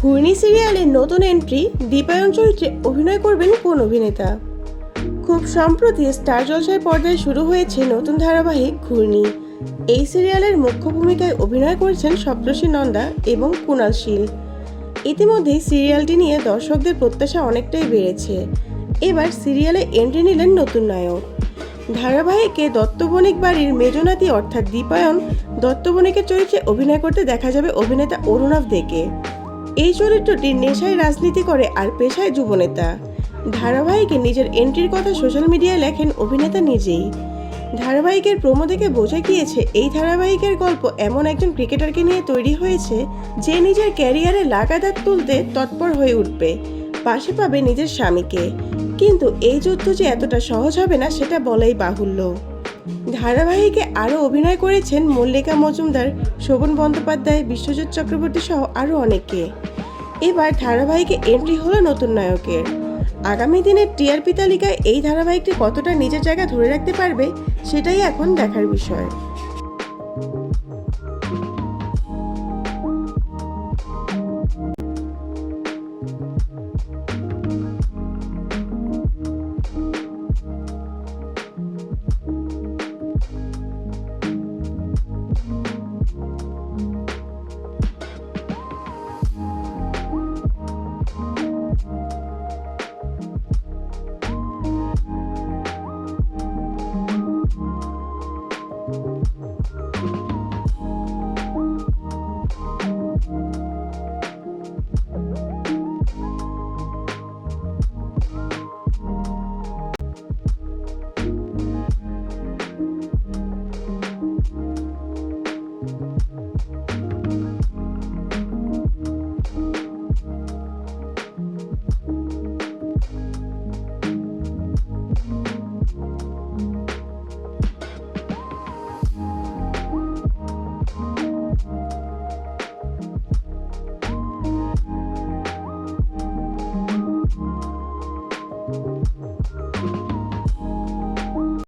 ঘূর্ণি সিরিয়ালের নতুন এন্ট্রি দীপায়ন চরিত্রে অভিনয় করবেন কোন অভিনেতা? খুব সম্প্রতি স্টার জলসায় পর্দায় শুরু হয়েছে নতুন ধারাবাহিক ঘূর্ণি। এই সিরিয়ালের মুখ্য ভূমিকায় অভিনয় করেছেন সপ্তর্ষি নন্দা এবং কুণাল শীল। ইতিমধ্যেই সিরিয়ালটি নিয়ে দর্শকদের প্রত্যাশা অনেকটাই বেড়েছে। এবার সিরিয়ালে এন্ট্রি নিলেন নতুন নায়ক। ধারাবাহিকে দত্তবণিক বাড়ির মেজনাতি অর্থাৎ দীপায়ন দত্তবণিকের চরিত্রে অভিনয় করতে দেখা যাবে অভিনেতা অরুণাভ দেকে। এই চরিত্রটি নেশায় রাজনীতি করে আর পেশায় যুবনেতা। ধারাবাহিকে নিজের এন্ট্রির কথা সোশ্যাল মিডিয়ায় লেখেন অভিনেতা নিজেই। ধারাবাহিকের প্রোমো দেখে বোঝা গিয়েছে এই ধারাবাহিকের গল্প এমন একজন ক্রিকেটারকে নিয়ে তৈরি হয়েছে যে নিজের ক্যারিয়ারে লাগাতার তুলতে তৎপর হয়ে উঠবে, পাশে পাবে নিজের স্বামীকে। কিন্তু এই যুদ্ধ যে এতটা সহজ হবে না সেটা বলাই বাহুল্য। ধারাবাহিকে আরও অভিনয় করেছেন মল্লিকা মজুমদার, শোভন বন্দ্যোপাধ্যায়, বিশ্বজিৎ চক্রবর্তী সহ আরও অনেকে। এবার ধারাবাহিকে এন্ট্রি হলো নতুন নায়কের। আগামী দিনের টিআরপি তালিকায় এই ধারাবাহিকটি কতটা নিজের জায়গা ধরে রাখতে পারবে সেটাই এখন দেখার বিষয়।